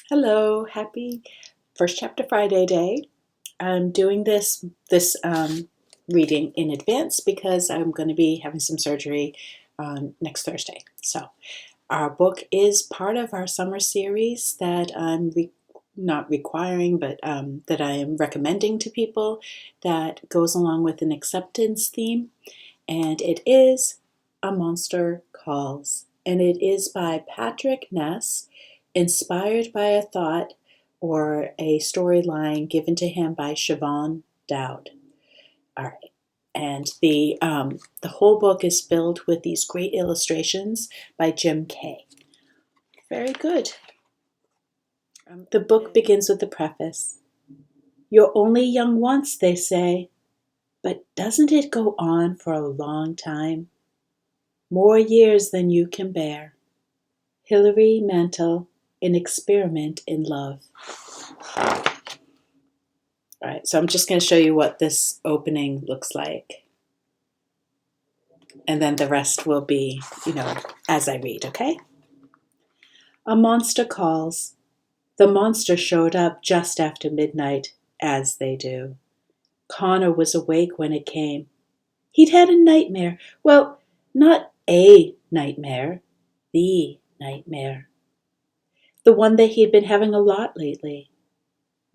Hello, happy First Chapter Friday day. I'm doing this reading in advance because I'm going to be having some surgery on next Thursday. So our book is part of our summer series that not requiring, but that I am recommending to people that goes along with an acceptance theme. And it is A Monster Calls. And it is by Patrick Ness, inspired by a thought or a storyline given to him by Siobhan Dowd. All right. And the whole book is filled with these great illustrations by Jim Kay. Very good. The book begins with the preface. You're only young once, they say, but doesn't it go on for a long time? More years than you can bear. Hilary Mantel, An Experiment in Love. All right, so I'm just going to show you what this opening looks like. And then the rest will be, as I read, okay? A monster calls. The monster showed up just after midnight, as they do. Conor was awake when it came. He'd had a nightmare. Well, not a nightmare, the nightmare. The one that he'd been having a lot lately.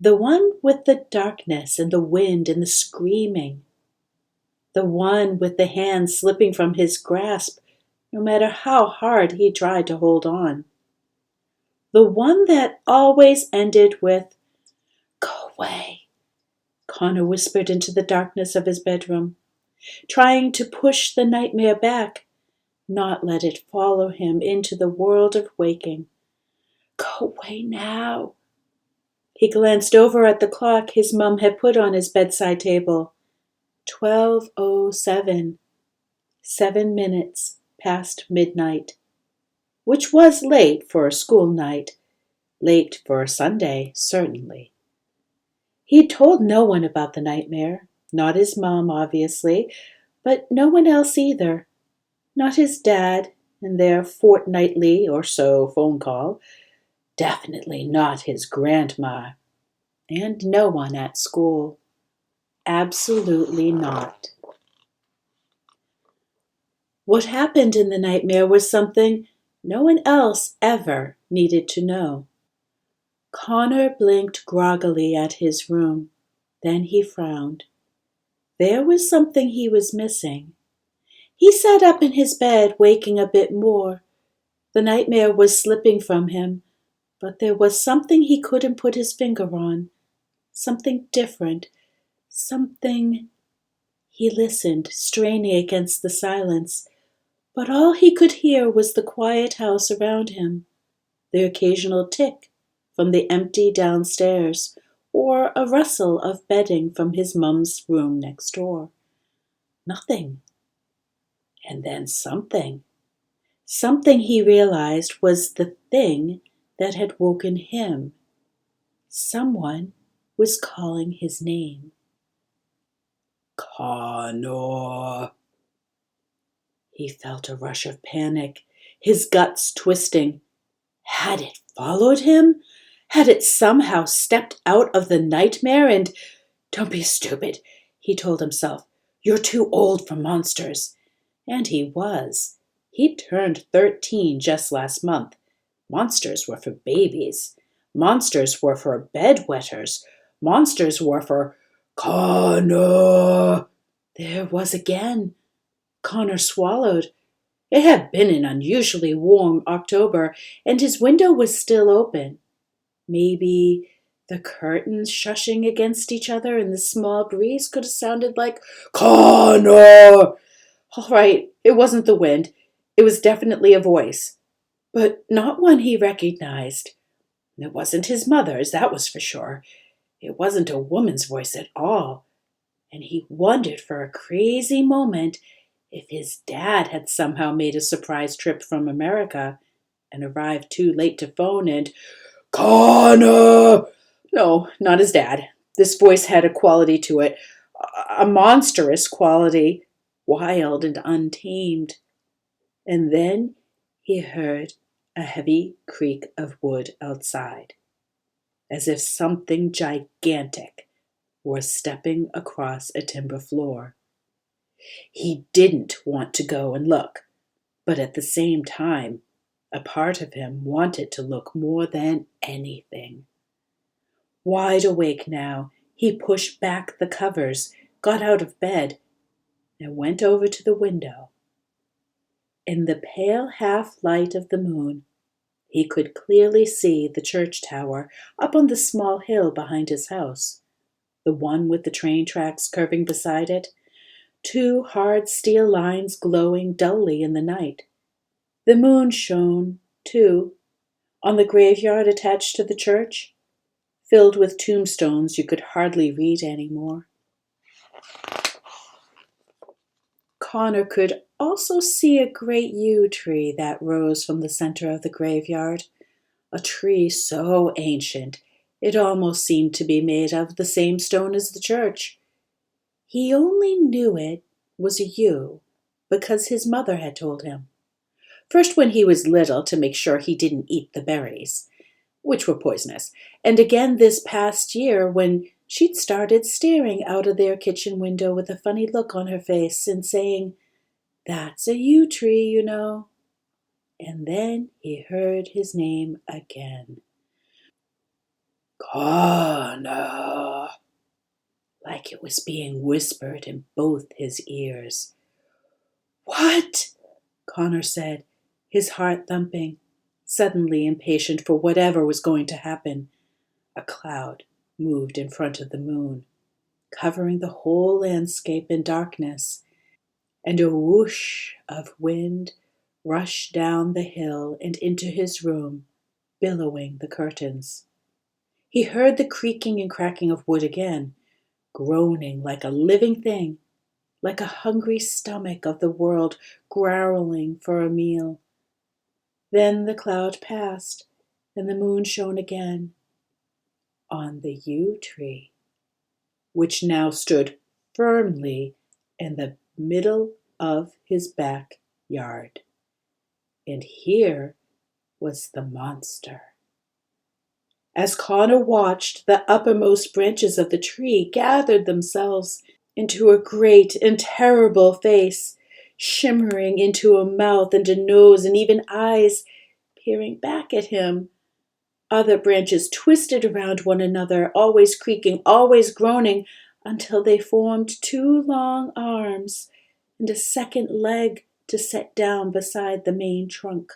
The one with the darkness and the wind and the screaming. The one with the hand slipping from his grasp, no matter how hard he tried to hold on. The one that always ended with, "Go away," Conor whispered into the darkness of his bedroom, trying to push the nightmare back, not let it follow him into the world of waking. Go away now. He glanced over at the clock his mum had put on his bedside table. 12:07. 7 minutes past midnight. Which was late for a school night. Late for a Sunday, certainly. He'd told no one about the nightmare. Not his mom, obviously, but no one else either. Not his dad and their fortnightly or so phone call. Definitely not his grandma. And no one at school. Absolutely not. What happened in the nightmare was something no one else ever needed to know. Conor blinked groggily at his room. Then he frowned. There was something he was missing. He sat up in his bed, waking a bit more. The nightmare was slipping from him, but there was something he couldn't put his finger on. Something different. Something. He listened, straining against the silence, but all he could hear was the quiet house around him, the occasional tick from the empty downstairs, or a rustle of bedding from his mum's room next door. Nothing. And then something. Something he realized was the thing that had woken him. Someone was calling his name. Conor. He felt a rush of panic, his guts twisting. Had it followed him? Had it somehow stepped out of the nightmare and... Don't be stupid, he told himself. You're too old for monsters. And he was. He'd turned 13 just last month. Monsters were for babies. Monsters were for bedwetters. Monsters were for... Conor! There it was again. Conor swallowed. It had been an unusually warm October, and his window was still open. Maybe the curtains shushing against each other in the small breeze could have sounded like, Conor! All right, it wasn't the wind. It was definitely a voice, but not one he recognized. It wasn't his mother's, that was for sure. It wasn't a woman's voice at all, and he wondered for a crazy moment if his dad had somehow made a surprise trip from America and arrived too late to phone and, Conor! No, not his dad. This voice had a quality to it, a monstrous quality, wild and untamed. And then he heard a heavy creak of wood outside. as if something gigantic were stepping across a timber floor. He didn't want to go and look, but at the same time, a part of him wanted to look more than anything. Wide awake now, he pushed back the covers, got out of bed, and went over to the window. In the pale half-light of the moon, he could clearly see the church tower up on the small hill behind his house, the one with the train tracks curving beside it, 2 hard steel lines glowing dully in the night. The moon shone, too, on the graveyard attached to the church, filled with tombstones you could hardly read anymore. Conor could also see a great yew tree that rose from the center of the graveyard, a tree so ancient it almost seemed to be made of the same stone as the church. He only knew it was a yew because his mother had told him. First when he was little to make sure he didn't eat the berries, which were poisonous, and again this past year when she'd started staring out of their kitchen window with a funny look on her face and saying, "That's a yew tree, you know." And then he heard his name again. "Conor," like it was being whispered in both his ears. "What?" Conor said, his heart thumping, suddenly impatient for whatever was going to happen. A cloud moved in front of the moon, covering the whole landscape in darkness, and a whoosh of wind rushed down the hill and into his room, billowing the curtains. He heard the creaking and cracking of wood again, groaning like a living thing, like a hungry stomach of the world growling for a meal. Then the cloud passed, and the moon shone again on the yew tree, which now stood firmly in the middle of his backyard. And here was the monster. As Conor watched, the uppermost branches of the tree gathered themselves into a great and terrible face, shimmering into a mouth and a nose and even eyes peering back at him. Other branches twisted around one another, always creaking, always groaning, until they formed 2 long arms and a second leg to set down beside the main trunk.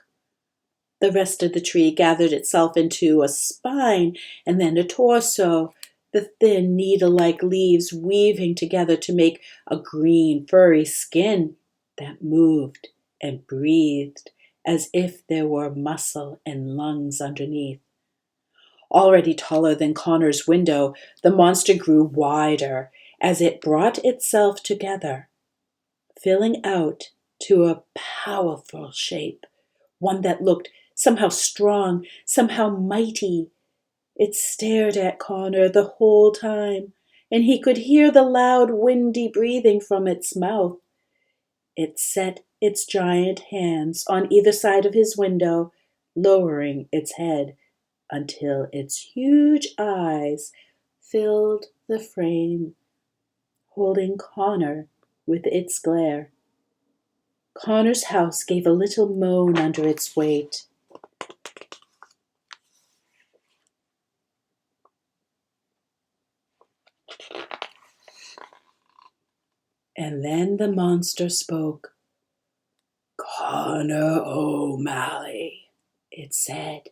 The rest of the tree gathered itself into a spine and then a torso, the thin needle-like leaves weaving together to make a green, furry skin that moved and breathed as if there were muscle and lungs underneath. Already taller than Conor's window, the monster grew wider as it brought itself together, filling out to a powerful shape, one that looked somehow strong, somehow mighty. It stared at Conor the whole time, and he could hear the loud, windy breathing from its mouth. It set its giant hands on either side of his window, lowering its head until its huge eyes filled the frame, holding Conor with its glare. Conor's house gave a little moan under its weight. And then the monster spoke. "Conor O'Malley," it said,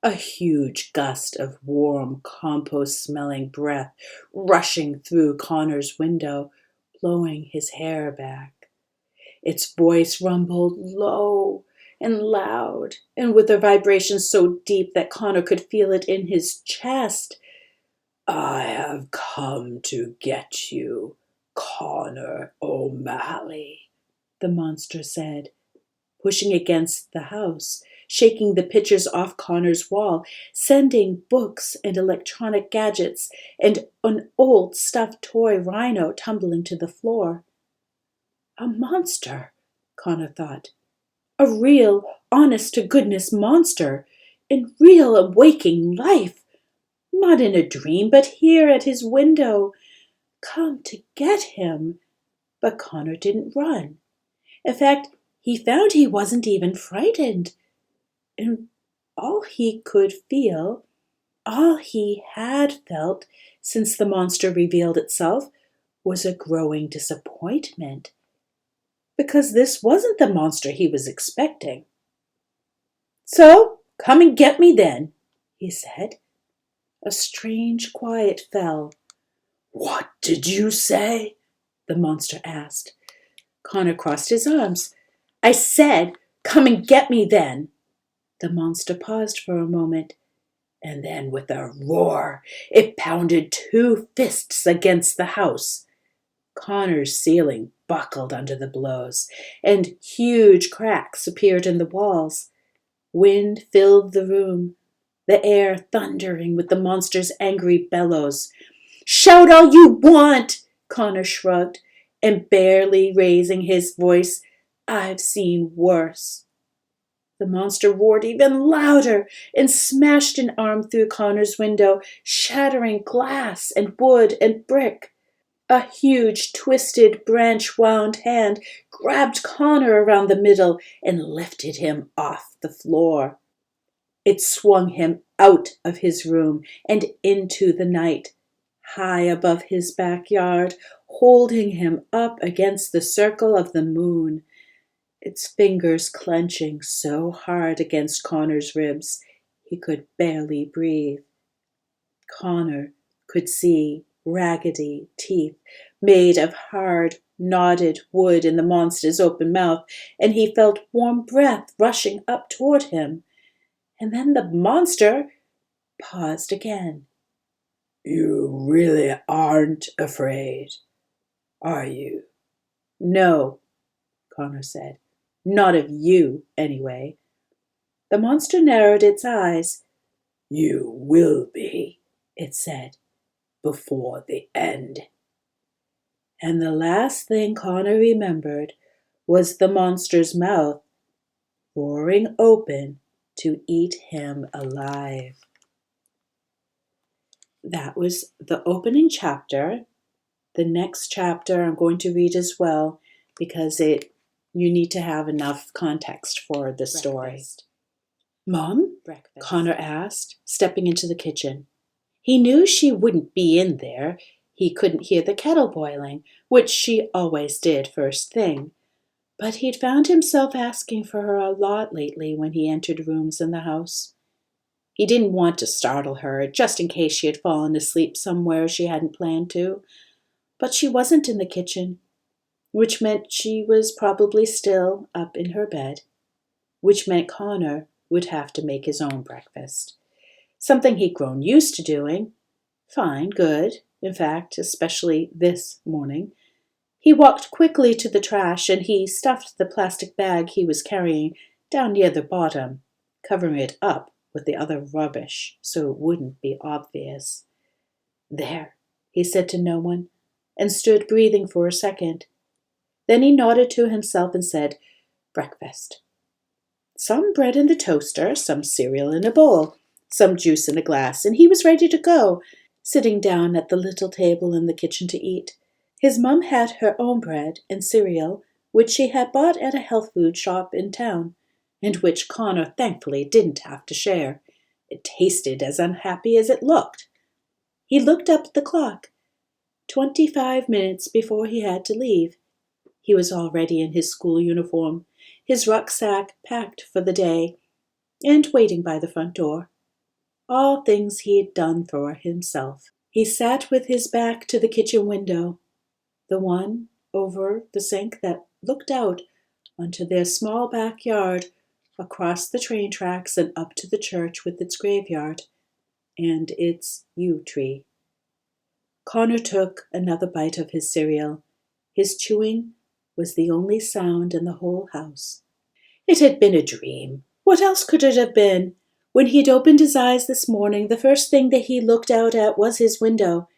a huge gust of warm, compost-smelling breath rushing through Conor's window, blowing his hair back. Its voice rumbled low and loud, and with a vibration so deep that Conor could feel it in his chest. "I have come to get you, Conor O'Malley," the monster said, pushing against the house, shaking the pictures off Conor's wall, sending books and electronic gadgets and an old stuffed toy rhino tumbling to the floor. A monster, Conor thought. A real, honest-to-goodness monster, in real and waking life. not in a dream, but here at his window, come to get him. But Conor didn't run. In fact, he found he wasn't even frightened. And all he had felt since the monster revealed itself, was a growing disappointment. Because this wasn't the monster he was expecting. "So, come and get me then," he said. A strange quiet fell. "What did you say?" the monster asked. Conor crossed his arms. "I said, come and get me then." The monster paused for a moment, and then with a roar, it pounded 2 fists against the house. Conor's ceiling buckled under the blows, and huge cracks appeared in the walls. Wind filled the room, the air thundering with the monster's angry bellows. "Shout all you want," Conor shrugged, and barely raising his voice, "I've seen worse." The monster roared even louder and smashed an arm through Conor's window, shattering glass and wood and brick. A huge, twisted, branch-wound hand grabbed Conor around the middle and lifted him off the floor. It swung him out of his room and into the night, high above his backyard, holding him up against the circle of the moon, its fingers clenching so hard against Conor's ribs he could barely breathe. Conor could see raggedy teeth made of hard, knotted wood in the monster's open mouth, and he felt warm breath rushing up toward him. And then the monster paused again. "You really aren't afraid, are you?" "No," Conor said. "Not of you, anyway." The monster narrowed its eyes. "You will be," it said, "before the end." And the last thing Conor remembered was the monster's mouth roaring open to eat him alive. That was the opening chapter. The next chapter I'm going to read as well because you need to have enough context for the story. "Mom?" Conor asked, stepping into the kitchen. He knew she wouldn't be in there. He couldn't hear the kettle boiling, which she always did first thing. But he'd found himself asking for her a lot lately when he entered rooms in the house. He didn't want to startle her, just in case she had fallen asleep somewhere she hadn't planned to. But she wasn't in the kitchen, which meant she was probably still up in her bed, which meant Conor would have to make his own breakfast. Something he'd grown used to doing. Fine, good, in fact, especially this morning. He walked quickly to the trash and he stuffed the plastic bag he was carrying down near the bottom, covering it up with the other rubbish so it wouldn't be obvious. "There," he said to no one, and stood breathing for a second. Then he nodded to himself and said, "Breakfast. Some bread in the toaster, some cereal in a bowl, some juice in a glass," and he was ready to go, sitting down at the little table in the kitchen to eat. His mum had her own bread and cereal, which she had bought at a health food shop in town, and which Conor thankfully didn't have to share. It tasted as unhappy as it looked. He looked up at the clock. 25 minutes before he had to leave. He was already in his school uniform, his rucksack packed for the day, and waiting by the front door. All things he had done for himself. He sat with his back to the kitchen window, the one over the sink that looked out onto their small backyard, across the train tracks and up to the church with its graveyard and its yew tree. Conor took another bite of his cereal. His chewing was the only sound in the whole house. It had been a dream. What else could it have been? When he'd opened his eyes this morning, the first thing that he looked out at was his window.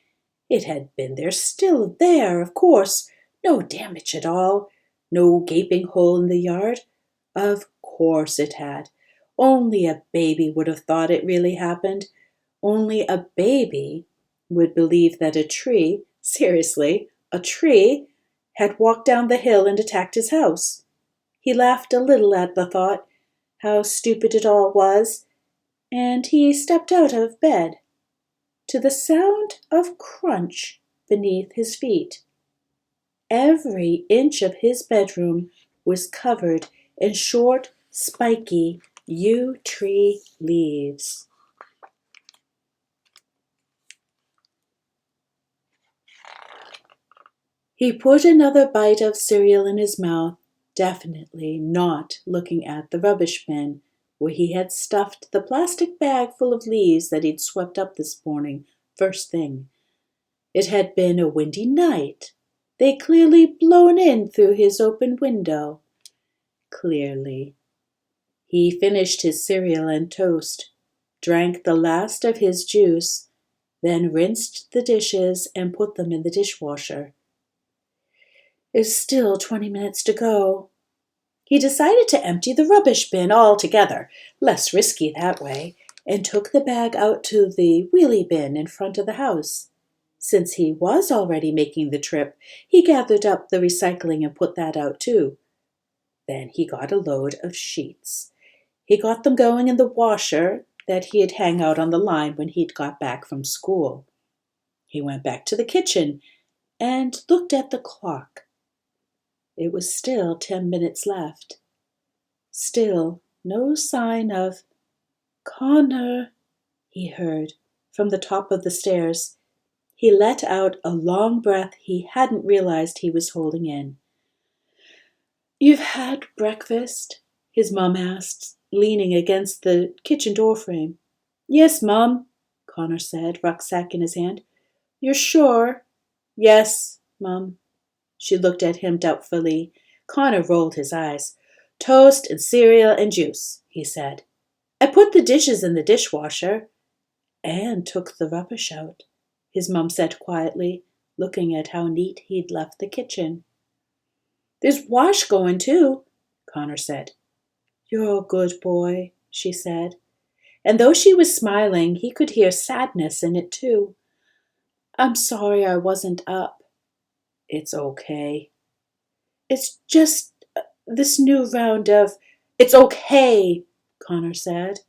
It had been there, still there, of course. No damage at all. No gaping hole in the yard. Of course it had. Only a baby would have thought it really happened. Only a baby would believe that a tree, seriously, a tree, had walked down the hill and attacked his house. He laughed a little at the thought, how stupid it all was, and he stepped out of bed, to the sound of crunch beneath his feet. Every inch of his bedroom was covered in short, spiky yew tree leaves. He put another bite of cereal in his mouth, definitely not looking at the rubbish bin, where he had stuffed the plastic bag full of leaves that he'd swept up this morning, first thing. It had been a windy night. They'd clearly blown in through his open window. Clearly. He finished his cereal and toast, drank the last of his juice, then rinsed the dishes and put them in the dishwasher. There's still 20 minutes to go. He decided to empty the rubbish bin altogether, less risky that way, and took the bag out to the wheelie bin in front of the house. Since he was already making the trip, he gathered up the recycling and put that out too. Then he got a load of sheets. He got them going in the washer that he'd hang out on the line when he'd got back from school. He went back to the kitchen and looked at the clock. It was still 10 minutes left. Still no sign of Conor, he heard from the top of the stairs. He let out a long breath he hadn't realized he was holding in. "You've had breakfast?" his mom asked, leaning against the kitchen doorframe. "Yes, Mom," Conor said, rucksack in his hand. "You're sure?" "Yes, Mom." She looked at him doubtfully. Conor rolled his eyes. "Toast and cereal and juice," he said. "I put the dishes in the dishwasher." "And took the rubbish out," his mum said quietly, looking at how neat he'd left the kitchen. "There's wash going too," Conor said. "You're a good boy," she said. And though she was smiling, he could hear sadness in it too. "I'm sorry I wasn't up." "It's okay." "It's just this new round of—" "It's okay," Conor said.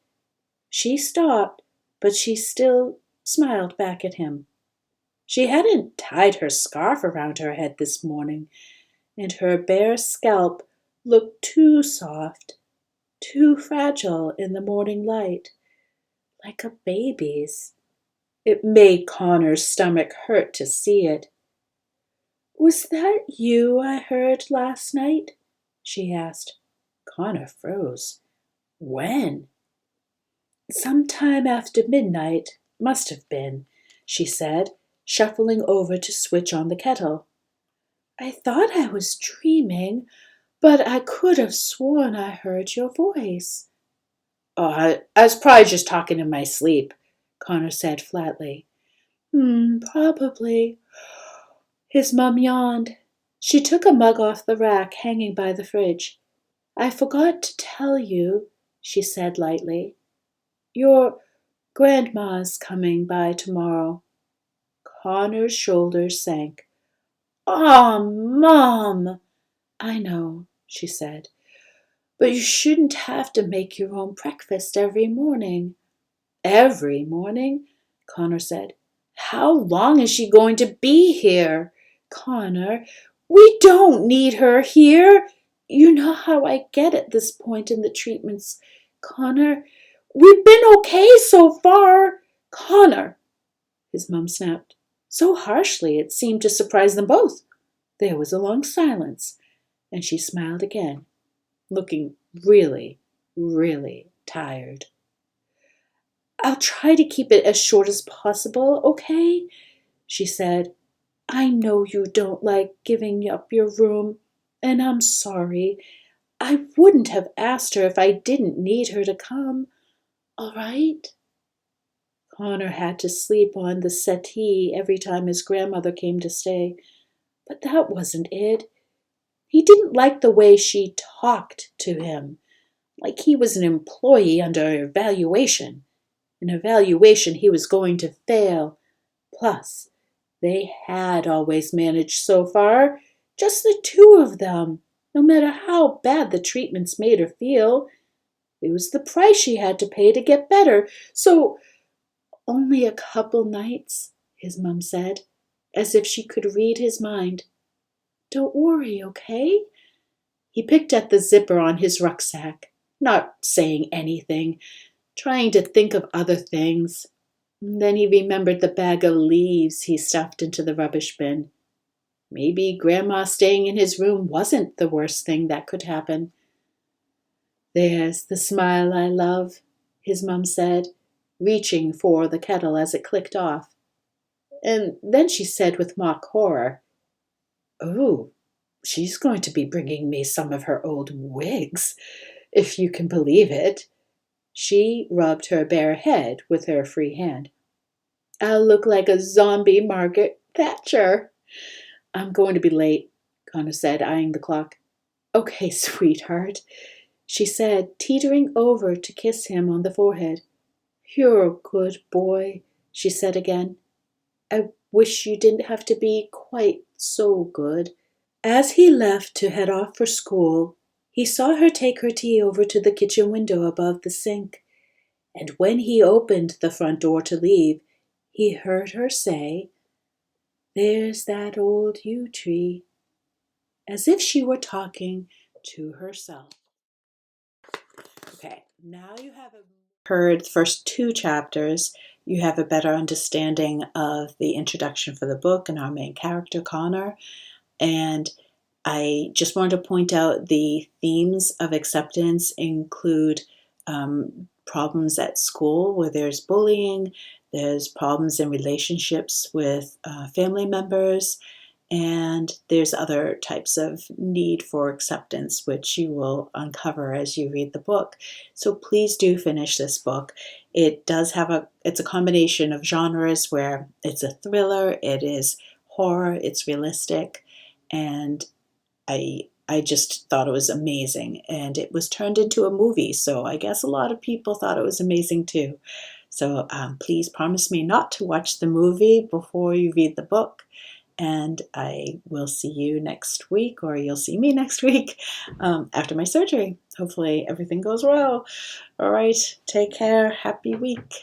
She stopped, but she still smiled back at him. She hadn't tied her scarf around her head this morning, and her bare scalp looked too soft, too fragile in the morning light, like a baby's. It made Conor's stomach hurt to see it. "Was that you I heard last night?" she asked. Conor froze. "When?" "Sometime after midnight, must have been," she said, shuffling over to switch on the kettle. "I thought I was dreaming, but I could have sworn I heard your voice." "Oh, I was probably just talking in my sleep," Conor said flatly. Probably." His mum yawned. She took a mug off the rack hanging by the fridge. "I forgot to tell you," she said lightly. "Your grandma's coming by tomorrow." Conor's shoulders sank. "Aw, Mom!" "I know," she said. "But you shouldn't have to make your own breakfast every morning." "Every morning?" Conor said. "How long is she going to be here?" "Conor, we don't need her here. You know how I get at this point in the treatments. Conor, we've been okay so far." "Conor," his mum snapped, so harshly it seemed to surprise them both. There was a long silence, and she smiled again, looking really, really tired. "I'll try to keep it as short as possible, okay?" she said. "I know you don't like giving up your room, and I'm sorry. I wouldn't have asked her if I didn't need her to come. All right?" Conor had to sleep on the settee every time his grandmother came to stay, but that wasn't it. He didn't like the way she talked to him, like he was an employee under evaluation. An evaluation he was going to fail. Plus, they had always managed so far, just the two of them, no matter how bad the treatments made her feel. It was the price she had to pay to get better, so only a couple nights, his mum said, as if she could read his mind. Don't worry, okay? He picked at the zipper on his rucksack, not saying anything, trying to think of other things. Then he remembered the bag of leaves he stuffed into the rubbish bin. Maybe Grandma staying in his room wasn't the worst thing that could happen. There's the smile I love, his mum said, reaching for the kettle as it clicked off. And then she said with mock horror, Oh, she's going to be bringing me some of her old wigs, if you can believe it. She rubbed her bare head with her free hand. I'll look like a zombie Margaret Thatcher. I'm going to be late, Conor said, eyeing the clock. Okay, sweetheart, she said, teetering over to kiss him on the forehead. You're a good boy, she said again. I wish you didn't have to be quite so good. As he left to head off for school, he saw her take her tea over to the kitchen window above the sink, and when he opened the front door to leave, he heard her say, There's that old yew tree, as if she were talking to herself. Okay, now you have heard the first two chapters. You have a better understanding of the introduction for the book and our main character, Conor. And I just wanted to point out the themes of acceptance include problems at school where there's bullying, there's problems in relationships with family members, and there's other types of need for acceptance, which you will uncover as you read the book. So please do finish this book. It does have it's a combination of genres where it's a thriller, it is horror, it's realistic, and I just thought it was amazing. And it was turned into a movie, so I guess a lot of people thought it was amazing too. So please promise me not to watch the movie before you read the book. And I will see you next week, or you'll see me next week after my surgery. Hopefully everything goes well. All right, take care. Happy week.